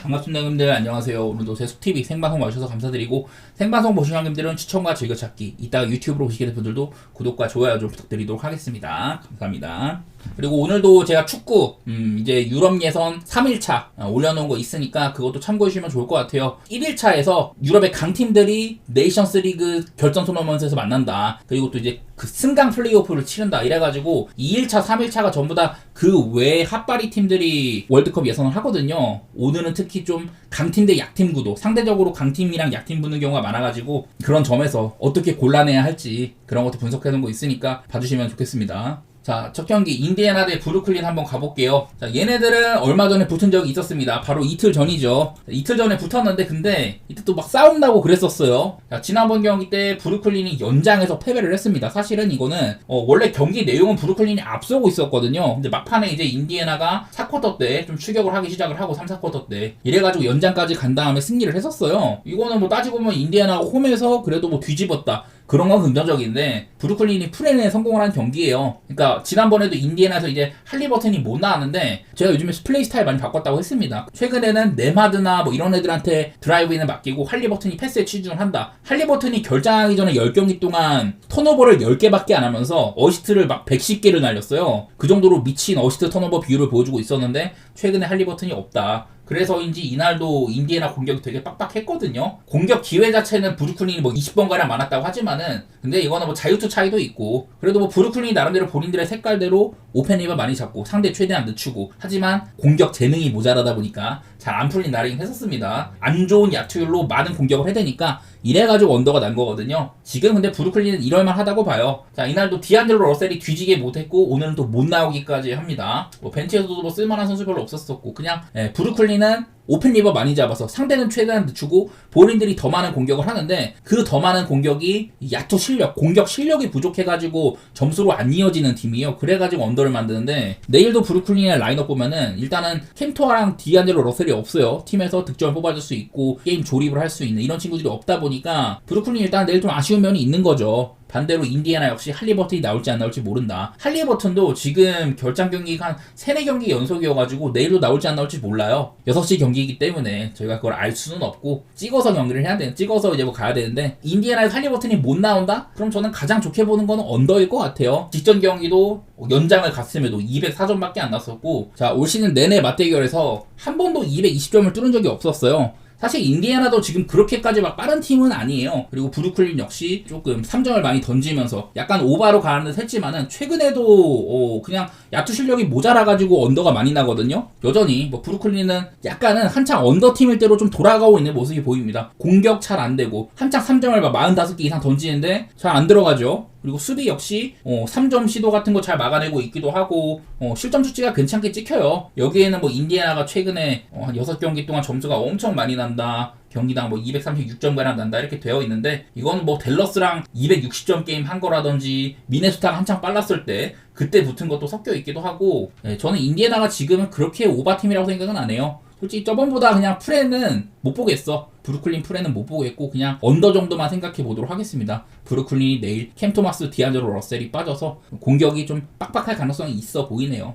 반갑습니다 형님들. 안녕하세요. 오늘도 제숙TV 생방송 와주셔서 감사드리고, 생방송 보신 형님들은 추천과 즐겨찾기, 이따가 유튜브로 보시게 될 분들도 구독과 좋아요 좀 부탁드리도록 하겠습니다. 감사합니다. 그리고 오늘도 제가 축구 이제 유럽 예선 3일차 올려놓은 거 있으니까 그것도 참고해주시면 좋을 것 같아요. 1일차에서 유럽의 강팀들이 네이션스 리그 결정 토너먼트에서 만난다. 그리고 또 이제 그 승강 플레이오프를 치른다. 이래가지고 2일차 3일차가 전부 다 그 외의 핫바리 팀들이 월드컵 예선을 하거든요. 오늘은 특히 좀 강팀 대 약팀 구도, 상대적으로 강팀이랑 약팀 붙는 경우가 많아가지고 그런 점에서 어떻게 골라내야 할지 그런 것도 분석해놓은 거 있으니까 봐주시면 좋겠습니다. 자, 첫 경기 인디애나 대 브루클린 한번 가볼게요. 자, 얘네들은 얼마 전에 붙은 적이 있었습니다. 바로 이틀 전이죠. 이틀 전에 붙었는데 근데 이때 또 막 싸움 나고 그랬었어요. 자, 지난번 경기 때 브루클린이 연장에서 패배를 했습니다. 사실은 이거는 원래 경기 내용은 브루클린이 앞서고 있었거든요. 근데 막판에 이제 인디애나가 4쿼터 때 좀 추격을 하기 시작을 하고 3, 4쿼터 때 이래가지고 연장까지 간 다음에 승리를 했었어요. 이거는 뭐 따지고 보면 인디애나가 홈에서 그래도 뭐 뒤집었다, 그런 건 긍정적인데, 브루클린이 프레인에 성공을 한 경기예요. 그러니까 지난번에도 인디애나에서 이제 할리버튼이 못 나왔는데 제가 요즘에 플레이 스타일 많이 바꿨다고 했습니다. 최근에는 네마드나 뭐 이런 애들한테 드라이브인을 맡기고 할리버튼이 패스에 치중을 한다. 할리버튼이 결장하기 전에 10경기 동안 턴오버를 10개밖에 안 하면서 어시스트를 막 110개를 날렸어요. 그 정도로 미친 어시스트 턴오버 비율을 보여주고 있었는데 최근에 할리버튼이 없다. 그래서인지 이날도 인디애나 공격이 되게 빡빡했거든요. 공격 기회 자체는 브루클린이 뭐 20번가량 많았다고 하지만은, 근데 이거는 뭐 자유투 차이도 있고, 그래도 뭐 브루클린이 나름대로 본인들의 색깔대로 오펜리버 많이 잡고 상대 최대한 늦추고, 하지만 공격 재능이 모자라다 보니까 잘 안 풀린 날이긴 했었습니다. 안 좋은 야투율로 많은 공격을 해대니까 이래가지고 언더가 난 거거든요. 지금 근데 브루클린은 이럴만 하다고 봐요. 자, 이날도 디안젤로 러셀이 뒤지게 못했고 오늘은 또 못 나오기까지 합니다. 뭐 벤치에서도 뭐 쓸만한 선수 별로 없었었고, 그냥 브루클린은 오펜 리버 많이 잡아서 상대는 최대한 늦추고 본인들이 더 많은 공격을 하는데, 그 더 많은 공격이 야투 실력, 공격 실력이 부족해가지고 점수로 안 이어지는 팀이에요. 그래가지고 언더를 만드는데, 내일도 브루클린의 라인업 보면은 일단은 캠토아랑 디안젤로 러셀이 없어요. 팀에서 득점을 뽑아줄 수 있고 게임 조립을 할 수 있는 이런 친구들이 없다 보니까 브루클린 일단 내일 좀 아쉬운 면이 있는 거죠. 반대로 인디애나 역시 할리버튼이 나올지 안 나올지 모른다. 할리버튼도 지금 결장 경기가 한 3, 4경기 연속이어가지고 내일도 나올지 안 나올지 몰라요. 6시 경기이기 때문에 저희가 그걸 알 수는 없고 찍어서 경기를 해야 돼. 찍어서 이제 뭐 가야 되는데, 인디애나에서 할리버튼이 못 나온다? 그럼 저는 가장 좋게 보는 거는 언더일 것 같아요. 직전 경기도 연장을 갔음에도 204점밖에 안 났었고, 자, 올 시즌 내내 맞대결에서 한 번도 220점을 뚫은 적이 없었어요. 사실 인디애나도 지금 그렇게까지 막 빠른 팀은 아니에요. 그리고 브루클린 역시 조금 3점을 많이 던지면서 약간 오바로 가는 듯 했지만은 최근에도 그냥 야투 실력이 모자라가지고 언더가 많이 나거든요. 여전히 뭐 브루클린은 약간은 한창 언더 팀일 때로 좀 돌아가고 있는 모습이 보입니다. 공격 잘 안 되고 한창 3점을 막 45개 이상 던지는데 잘 안 들어가죠. 그리고 수비 역시 3점 시도 같은 거 잘 막아내고 있기도 하고, 실점 수치가 괜찮게 찍혀요. 여기에는 뭐 인디애나가 최근에 한 6경기 동안 점수가 엄청 많이 난다, 경기당 뭐 236점가량 난다, 이렇게 되어 있는데, 이건 뭐 댈러스랑 260점 게임 한 거라든지 미네소타가 한창 빨랐을 때 그때 붙은 것도 섞여 있기도 하고, 저는 인디애나가 지금은 그렇게 오바팀이라고 생각은 안 해요. 솔직히 저번보다 그냥 프레는 못 보겠어. 브루클린 프레는 못 보겠고 그냥 언더 정도만 생각해 보도록 하겠습니다. 브루클린이 내일 캠 토마스, 디안젤로 러셀이 빠져서 공격이 좀 빡빡할 가능성이 있어 보이네요.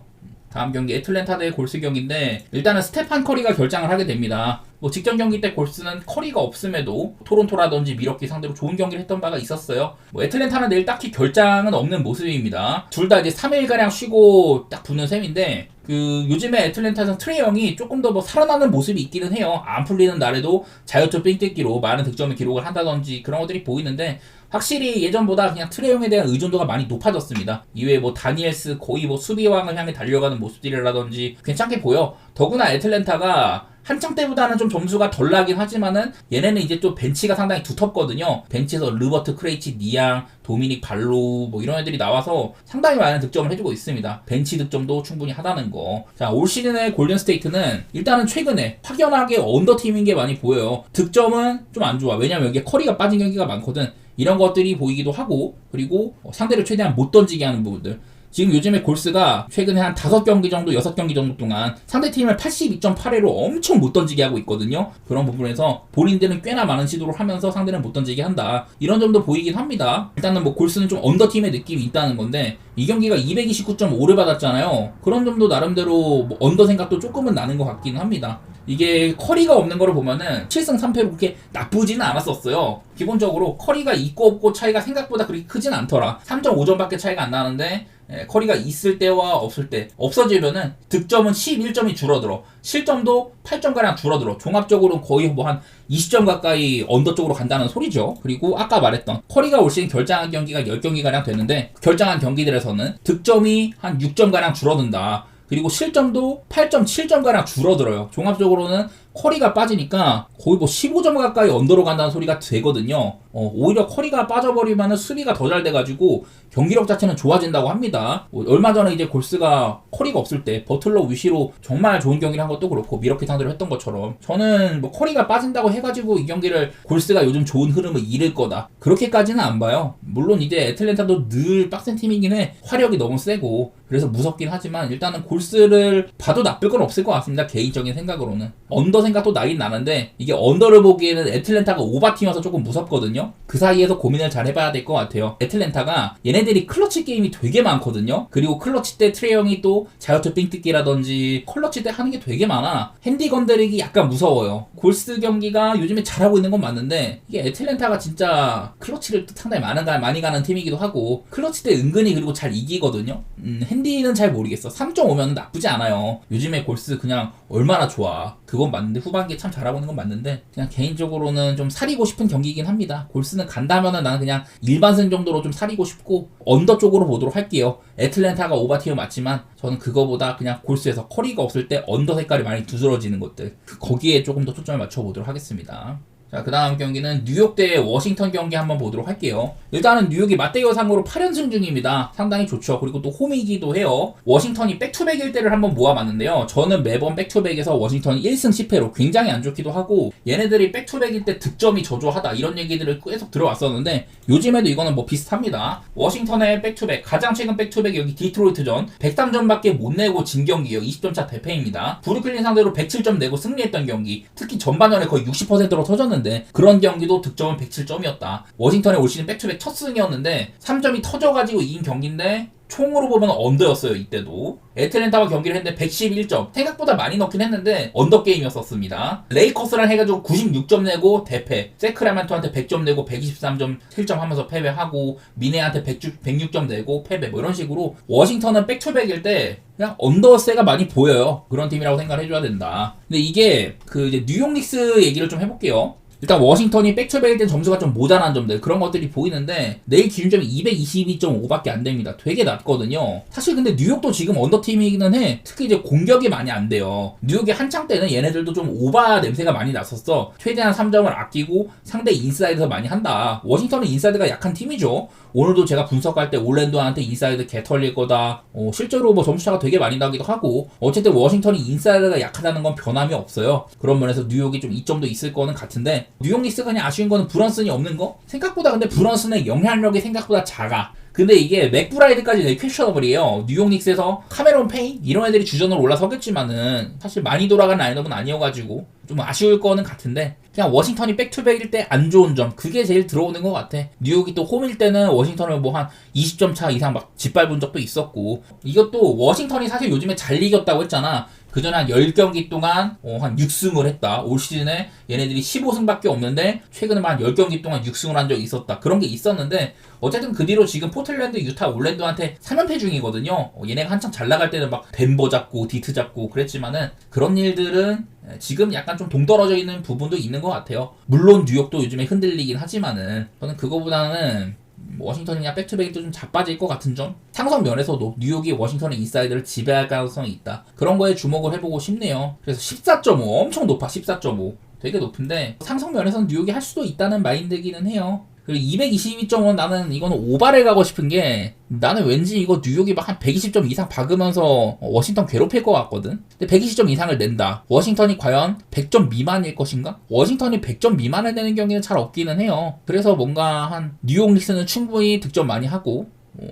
다음 경기 애틀랜타 대 골스 경기인데, 일단은 스테판 커리가 결장을 하게 됩니다. 뭐 직전 경기 때 골스는 커리가 없음에도 토론토라든지 미러키 상대로 좋은 경기를 했던 바가 있었어요. 뭐 애틀랜타는 내일 딱히 결장은 없는 모습입니다. 둘 다 이제 3일가량 쉬고 딱 붙는 셈인데, 요즘에 애틀랜타에서 트레이 형이 조금 더 뭐 살아나는 모습이 있기는 해요. 안 풀리는 날에도 자유투 삥뜯기로 많은 득점을 기록을 한다든지 그런 것들이 보이는데, 확실히 예전보다 그냥 트레이 형에 대한 의존도가 많이 높아졌습니다. 이외에 뭐 다니엘스 거의 뭐 수비왕을 향해 달려가는 모습들이라든지 괜찮게 보여. 더구나 애틀랜타가 한창 때보다는 좀 점수가 덜 나긴 하지만은 얘네는 이제 또 벤치가 상당히 두텁거든요. 벤치에서 르버트 크레이치, 니앙, 도미닉 발로 뭐 이런 애들이 나와서 상당히 많은 득점을 해주고 있습니다. 벤치 득점도 충분히 하다는 거. 자, 올 시즌의 골든 스테이트는 일단은 최근에 확연하게 언더팀인 게 많이 보여요. 득점은 좀 안 좋아. 왜냐면 여기에 커리가 빠진 경기가 많거든. 이런 것들이 보이기도 하고, 그리고 상대를 최대한 못 던지게 하는 부분들. 지금 요즘에 골스가 최근에 한 5경기 정도, 6경기 정도 동안 상대팀을 82.8회로 엄청 못 던지게 하고 있거든요. 그런 부분에서 본인들은 꽤나 많은 시도를 하면서 상대는 못 던지게 한다. 이런 점도 보이긴 합니다. 일단은 뭐 골스는 좀 언더팀의 느낌이 있다는 건데 이 경기가 229.5를 받았잖아요. 그런 점도 나름대로 뭐 언더 생각도 조금은 나는 것 같기는 합니다. 이게 커리가 없는 거를 보면은 7승 3패로 그렇게 나쁘지는 않았었어요. 기본적으로 커리가 있고 없고 차이가 생각보다 그렇게 크진 않더라. 3.5점밖에 차이가 안 나는데 커리가 있을 때와 없을 때 없어지면은 득점은 11점이 줄어들어, 실점도 8점가량 줄어들어. 종합적으로 거의 뭐 한 20점 가까이 언더 쪽으로 간다는 소리죠. 그리고 아까 말했던 커리가 올 시즌 결장한 경기가 10경기가량 되는데 결장한 경기들에서는 득점이 한 6점가량 줄어든다. 그리고 실점도 8.7점가량 줄어들어요. 종합적으로는 커리가 빠지니까 거의 뭐 15점 가까이 언더로 간다는 소리가 되거든요. 오히려 커리가 빠져버리면 수비가 더 잘 돼가지고 경기력 자체는 좋아진다고 합니다. 얼마 전에 이제 골스가 커리가 없을 때 버틀러 위시로 정말 좋은 경기를 한 것도 그렇고 미러키 상대로 했던 것처럼 저는 뭐 커리가 빠진다고 해가지고 이 경기를 골스가 요즘 좋은 흐름을 잃을 거다, 그렇게까지는 안 봐요. 물론 이제 애틀랜타도 늘 빡센 팀이긴 해. 화력이 너무 세고 그래서 무섭긴 하지만 일단은 골스를 봐도 나쁠 건 없을 것 같습니다. 개인적인 생각으로는. 언더 생각도 나긴 나는데 이게 언더를 보기에는 애틀랜타가 오바팀이어서 조금 무섭거든요. 그 사이에서 고민을 잘 해봐야 될 것 같아요. 애틀랜타가 얘네들이 클러치 게임이 되게 많거든요. 그리고 클러치 때 트레이 형이 또 자유투 삥뜯기라든지 클러치 때 하는 게 되게 많아. 핸디 건드리기 약간 무서워요. 골스 경기가 요즘에 잘하고 있는 건 맞는데 이게 애틀랜타가 진짜 클러치를 상당히 많이 가는 팀이기도 하고 클러치 때 은근히 그리고 잘 이기거든요. 핸디는 잘 모르겠어. 3.5면 나쁘지 않아요. 요즘에 골스 그냥 얼마나 좋아. 그건 맞는데 후반기에 참 잘하고 있는 건 맞는데 그냥 개인적으로는 좀 사리고 싶은 경기이긴 합니다. 골스는 간다면은 나는 그냥 일반승 정도로 좀 사리고 싶고 언더 쪽으로 보도록 할게요. 애틀랜타가 오바티어 맞지만 저는 그거보다 그냥 골스에서 커리가 없을 때 언더 색깔이 많이 두드러지는 것들, 거기에 조금 더 초점을 맞춰보도록 하겠습니다. 자, 그 다음 경기는 뉴욕 대 워싱턴 경기 한번 보도록 할게요. 일단은 뉴욕이 맞대결상으로 8연승 중입니다. 상당히 좋죠. 그리고 또 홈이기도 해요. 워싱턴이 백투백일 때를 한번 모아봤는데요. 저는 매번 백투백에서 워싱턴이 1승 10패로 굉장히 안 좋기도 하고 얘네들이 백투백일 때 득점이 저조하다 이런 얘기들을 계속 들어왔었는데 요즘에도 이거는 뭐 비슷합니다. 워싱턴의 백투백, 가장 최근 백투백 여기 디트로이트전 103점밖에 못 내고 진 경기요. 20점차 대패입니다. 브루클린 상대로 107점 내고 승리했던 경기, 특히 전반전에 거의 60%로 터졌는데 그런 경기도 득점은 107점이었다. 워싱턴의 올 시즌 백투백 첫 승이었는데 3점이 터져가지고 이긴 경기인데 총으로 보면 언더였어요. 이때도 애틀랜타와 경기를 했는데 111점, 생각보다 많이 넣긴 했는데 언더 게임이었었습니다. 레이커스랑 해가지고 96점 내고 대패, 세크라멘토한테 100점 내고 123점 실점하면서 패배하고 미네한테 106점 내고 패배, 뭐 이런 식으로 워싱턴은 백투백일 때 그냥 언더세가 많이 보여요. 그런 팀이라고 생각을 해줘야 된다. 근데 이게 그 이제 뉴욕 닉스 얘기를 좀 해볼게요. 일단 워싱턴이 백투백일 땐 점수가 좀 모자란 점들, 그런 것들이 보이는데 내일 기준점이 222.5밖에 안 됩니다. 되게 낮거든요. 사실 근데 뉴욕도 지금 언더팀이기는 해. 특히 이제 공격이 많이 안 돼요. 뉴욕이 한창 때는 얘네들도 좀 오바 냄새가 많이 났었어. 최대한 3점을 아끼고 상대 인사이드에서 많이 한다. 워싱턴은 인사이드가 약한 팀이죠. 오늘도 제가 분석할 때 올랜도한테 인사이드 개 털릴 거다. 실제로 뭐 점수차가 되게 많이 나기도 하고 어쨌든 워싱턴이 인사이드가 약하다는 건 변함이 없어요. 그런 면에서 뉴욕이 좀 이점도 있을 거는 같은데 뉴욕 닉스가 그냥 아쉬운 거는 브런슨이 없는 거? 생각보다 근데 브런슨의 영향력이 생각보다 작아. 근데 이게 맥브라이드까지 되게 퀘셔너블이에요. 뉴욕 닉스에서 카메론 페인 이런 애들이 주전으로 올라서겠지만은 사실 많이 돌아가는 라인업은 아니어가지고 좀 아쉬울 거는 같은데 그냥 워싱턴이 백투백일 때 안 좋은 점, 그게 제일 들어오는 것 같아. 뉴욕이 또 홈일 때는 워싱턴을 뭐 한 20점 차 이상 막 짓밟은 적도 있었고, 이것도 워싱턴이 사실 요즘에 잘 이겼다고 했잖아. 그 전에 한 10경기 동안 한 6승을 했다. 올 시즌에 얘네들이 15승밖에 없는데 최근에 한 10경기 동안 6승을 한 적이 있었다. 그런 게 있었는데 어쨌든 그 뒤로 지금 포틀랜드, 유타, 올랜도한테 3연패 중이거든요. 얘네가 한창 잘 나갈 때는 막 덴버 잡고 디트 잡고 그랬지만은 그런 일들은 지금 약간 좀 동떨어져 있는 부분도 있는 것 같아요. 물론 뉴욕도 요즘에 흔들리긴 하지만은 저는 그거보다는 워싱턴이 그냥 백투백이 좀 자빠질 것 같은 점? 상성 면에서도 뉴욕이 워싱턴의 인사이드를 지배할 가능성이 있다. 그런 거에 주목을 해보고 싶네요. 그래서 14.5 엄청 높아. 14.5 되게 높은데 상성 면에서는 뉴욕이 할 수도 있다는 마인드기는 해요. 그리고 222.5는 나는 이거는 오바를 가고 싶은 게 나는 왠지 이거 뉴욕이 막 한 120점 이상 박으면서 워싱턴 괴롭힐 것 같거든. 근데 120점 이상을 낸다. 워싱턴이 과연 100점 미만일 것인가? 워싱턴이 100점 미만을 내는 경기는 잘 없기는 해요. 그래서 뭔가 한 뉴욕 닉스는 충분히 득점 많이 하고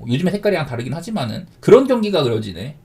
요즘에 색깔이랑 다르긴 하지만은 그런 경기가 그려지네.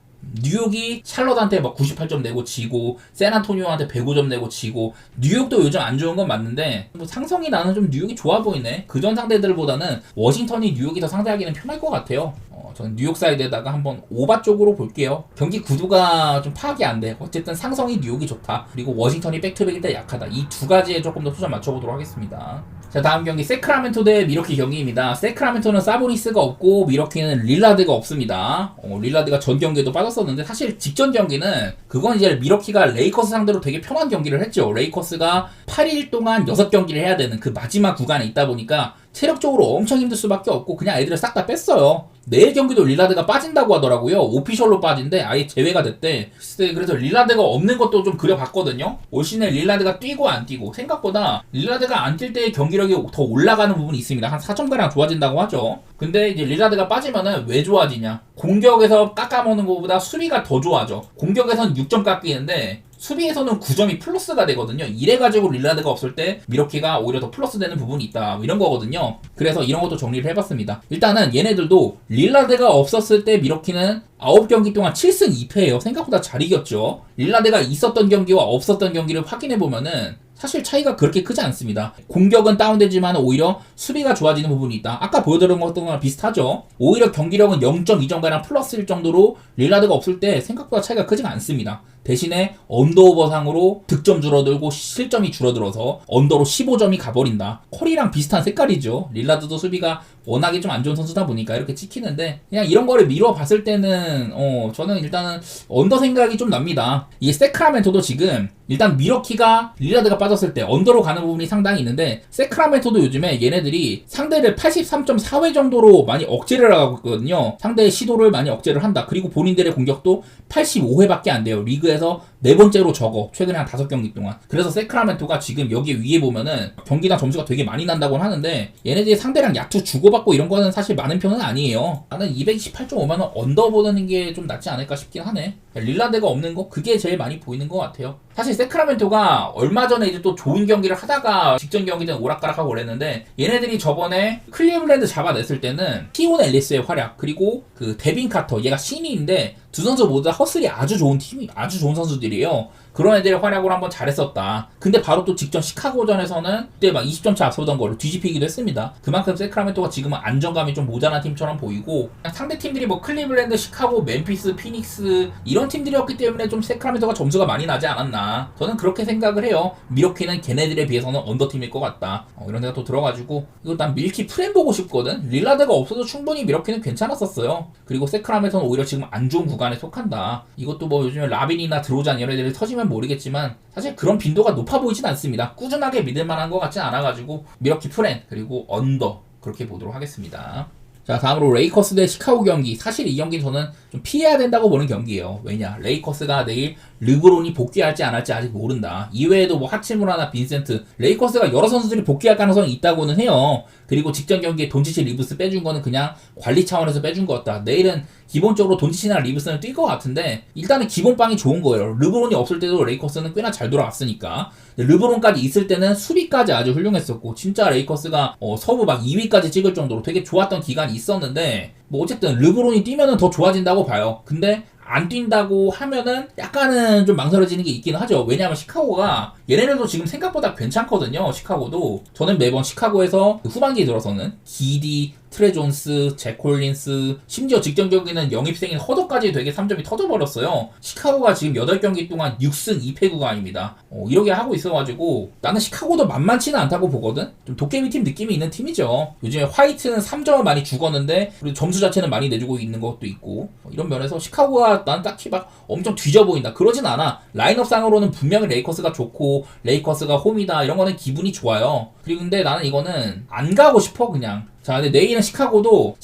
뉴욕이 샬럿한테 막 98점 내고 지고 샌안토니오한테 105점 내고 지고 뉴욕도 요즘 안 좋은 건 맞는데 뭐 상성이 나는 좀 뉴욕이 좋아 보이네. 그전 상대들보다는 워싱턴이 뉴욕이 더 상대하기는 편할 것 같아요. 저는 뉴욕 사이드에다가 한번 오바 쪽으로 볼게요. 경기 구도가 좀 파악이 안 돼. 어쨌든 상성이 뉴욕이 좋다. 그리고 워싱턴이 백투백일 때 약하다. 이 두 가지에 조금 더 초점 맞춰보도록 하겠습니다. 자, 다음 경기 세크라멘토 대 미러키 경기입니다. 세크라멘토는 사보니스가 없고 미러키는 릴라드가 없습니다. 릴라드가 전 경기에도 빠졌었는데 사실 직전 경기는 그건 이제 미러키가 레이커스 상대로 되게 편한 경기를 했죠. 레이커스가 8일 동안 6경기를 해야 되는 그 마지막 구간에 있다 보니까 체력적으로 엄청 힘들 수밖에 없고 그냥 애들을 싹 다 뺐어요. 내일 경기도 릴라드가 빠진다고 하더라고요. 오피셜로 빠진데 아예 제외가 됐대. 그래서 릴라드가 없는 것도 좀 그려봤거든요. 올 시즌에 릴라드가 뛰고 안 뛰고 생각보다 릴라드가 안 뛸 때 경기력이 더 올라가는 부분이 있습니다. 한 4점가량 좋아진다고 하죠. 근데 이제 릴라드가 빠지면은 왜 좋아지냐? 공격에서 깎아먹는 것보다 수비가 더 좋아져. 공격에서는 6점 깎이는데 수비에서는 9점이 플러스가 되거든요. 이래가지고 릴라드가 없을 때 미러키가 오히려 더 플러스 되는 부분이 있다. 이런 거거든요. 그래서 이런 것도 정리를 해봤습니다. 일단은 얘네들도 릴라드가 없었을 때 미러키는 9경기 동안 7승 2패예요. 생각보다 잘 이겼죠. 릴라드가 있었던 경기와 없었던 경기를 확인해보면은 사실 차이가 그렇게 크지 않습니다. 공격은 다운되지만 오히려 수비가 좋아지는 부분이 있다. 아까 보여드린 것과 비슷하죠. 오히려 경기력은 0.2점가량 플러스일 정도로 릴라드가 없을 때 생각보다 차이가 크지가 않습니다. 대신에 언더오버상으로 득점 줄어들고 실점이 줄어들어서 언더로 15점이 가버린다. 커리랑 비슷한 색깔이죠. 릴라드도 수비가 워낙에 좀 안 좋은 선수다 보니까 이렇게 찍히는데 그냥 이런 거를 미뤄봤을 때는 저는 일단은 언더 생각이 좀 납니다. 이게 세크라멘토도 지금 일단 미러키가 릴라드가 빠졌을 때 언더로 가는 부분이 상당히 있는데 세크라멘토도 요즘에 얘네들이 상대를 83.4회 정도로 많이 억제를 하고 있거든요. 상대의 시도를 많이 억제를 한다. 그리고 본인들의 공격도 85회밖에 안 돼요. 리그에서 네 번째로 적어. 최근에 한 5경기 동안. 그래서 세크라멘토가 지금 여기 위에 보면은 경기당 점수가 되게 많이 난다고는 하는데 얘네들이 상대랑 야투 주고받고 이런 거는 사실 많은 편은 아니에요. 나는 228.5만원 언더 보는 게 좀 낫지 않을까 싶긴 하네. 릴라드가 없는 거 그게 제일 많이 보이는 것 같아요. 사실 세크라멘토가 얼마 전에 이제 또 좋은 경기를 하다가 직전 경기 때는 오락가락하고 그랬는데 얘네들이 저번에 클리블랜드 잡아냈을 때는 티온 앨리스의 활약 그리고 그 데빈 카터 얘가 신인인데 두 선수 모두 다 허슬이 아주 좋은 팀이 아주 좋은 선수들이에요. 그런 애들의 활약으로 한번 잘했었다. 근데 바로 또 직전 시카고전에서는 그때 막 20점 차 앞서던 거를 뒤집히기도 했습니다. 그만큼 세크라멘토가 지금은 안정감이 좀 모자란 팀처럼 보이고 상대 팀들이 뭐 클리블랜드, 시카고, 멤피스, 피닉스 이런 팀들이었기 때문에 좀 세크라멘토가 점수가 많이 나지 않았나. 저는 그렇게 생각을 해요. 미러키는 걔네들에 비해서는 언더팀일 것 같다. 이런 데가 또 들어가지고 이거 난 밀키 프렌 보고 싶거든. 릴라드가 없어도 충분히 미러키는 괜찮았었어요. 그리고 세크라멘토는 오히려 지금 안 좋은 구간에 속한다. 이것도 뭐 요즘에 라빈이나 드로잔 이런 애들이 터지면 모르겠지만 사실 그런 빈도가 높아 보이진 않습니다. 꾸준하게 믿을만한 것 같진 않아가지고 미러키 프렌 그리고 언더 그렇게 보도록 하겠습니다. 자, 다음으로 레이커스 대 시카고 경기. 사실 이 경기는 저는 좀 피해야 된다고 보는 경기예요. 왜냐? 레이커스가 내일 르브론이 복귀할지 안 할지 아직 모른다. 이외에도 뭐 하치무라나 빈센트, 레이커스가 여러 선수들이 복귀할 가능성이 있다고는 해요. 그리고 직전 경기에 돈치치 리브스 빼준 거는 그냥 관리 차원에서 빼준 거였다. 내일은 기본적으로 돈치치나 리브스는 뛸 것 같은데 일단은 기본빵이 좋은 거예요. 르브론이 없을 때도 레이커스는 꽤나 잘 돌아왔으니까. 르브론까지 있을 때는 수비까지 아주 훌륭했었고 진짜 레이커스가 서부 막 2위까지 찍을 정도로 되게 좋았던 기간이 있었는데 뭐 어쨌든 르브론이 뛰면은 더 좋아진다고 봐요. 근데 안 뛴다고 하면은 약간은 좀 망설여지는 게 있긴 하죠. 왜냐하면 시카고가 얘네들도 지금 생각보다 괜찮거든요. 시카고도 저는 매번 시카고에서 후반기에 들어서는 기디, 트레 존스, 잭 콜린스 심지어 직전 경기는 영입생인 허더까지 되게 3점이 터져버렸어요. 시카고가 지금 8경기 동안 6승 2패 구간입니다. 이렇게 하고 있어가지고 나는 시카고도 만만치는 않다고 보거든. 좀 도깨비 팀 느낌이 있는 팀이죠. 요즘에 화이트는 3점을 많이 죽었는데 그리고 점수 자체는 많이 내주고 있는 것도 있고 이런 면에서 시카고가 난 딱히 막 엄청 뒤져 보인다 그러진 않아. 라인업상으로는 분명히 레이커스가 좋고 레이커스가 홈이다 이런 거는 기분이 좋아요. 그리고 근데 나는 이거는 안 가고 싶어 그냥. 자, 근데 내일은 시카고도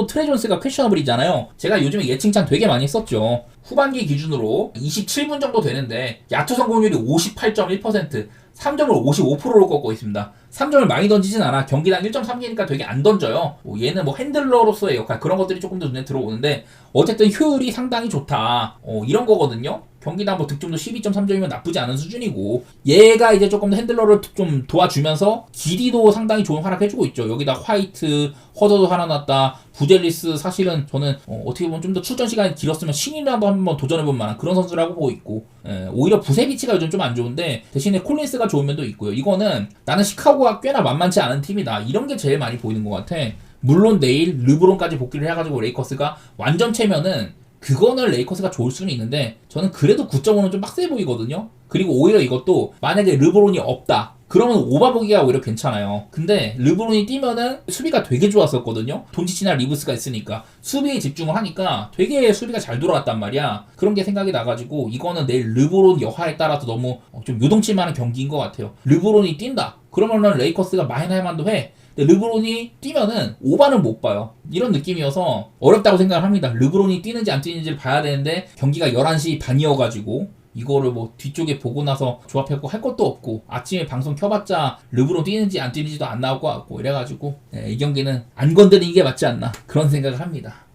트레 존스가 퀘셔너블이잖아요. 제가 요즘에 예칭찬 되게 많이 했었죠. 후반기 기준으로 27분 정도 되는데 야투 성공률이 58.1%, 3점을 55%로 꺾고 있습니다. 3점을 많이 던지진 않아. 경기당 1.3개니까 되게 안 던져요. 얘는 뭐 핸들러로서의 역할 그런 것들이 조금 더 눈에 들어오는데 어쨌든 효율이 상당히 좋다. 이런 거거든요. 경기당 뭐 득점도 12.3점이면 나쁘지 않은 수준이고 얘가 이제 조금 더 핸들러를 좀 도와주면서 길이도 상당히 좋은 활약 해주고 있죠. 여기다 화이트, 허더도 하나 났다. 부젤리스 사실은 저는 어떻게 보면 좀 더 출전 시간이 길었으면 신인이라도 한번 도전해볼 만한 그런 선수라고 보고 있고, 오히려 부세비치가 요즘 좀 안 좋은데 대신에 콜린스가 좋은 면도 있고요. 이거는 나는 시카고가 꽤나 만만치 않은 팀이다, 이런 게 제일 많이 보이는 것 같아. 물론 내일 르브론까지 복귀를 해가지고 레이커스가 완전체면은 그거는 레이커스가 좋을 수는 있는데 저는 그래도 9.5는 좀 빡세 보이거든요. 그리고 오히려 이것도 만약에 르브론이 없다 그러면 오바보기가 오히려 괜찮아요. 근데 르브론이 뛰면은 수비가 되게 좋았었거든요. 돈치치나 리브스가 있으니까 수비에 집중을 하니까 되게 수비가 잘 돌아갔단 말이야. 그런 게 생각이 나가지고 이거는 내일 르브론 여하에 따라서 너무 좀 요동칠만한 경기인 것 같아요. 르브론이 뛴다 그러면은 레이커스가 많이 할 만도 해. 근데 르브론이 뛰면은 오바는 못 봐요. 이런 느낌이어서 어렵다고 생각을 합니다. 르브론이 뛰는지 안 뛰는지를 봐야 되는데 경기가 11시 반이어가지고 이거를 뭐 뒤쪽에 보고 나서 조합해갖고 할 것도 없고 아침에 방송 켜봤자 르브론 뛰는지 안 뛰는지도 안 나올 것 같고 이래가지고 이 경기는 안 건드리는 게 맞지 않나 그런 생각을 합니다.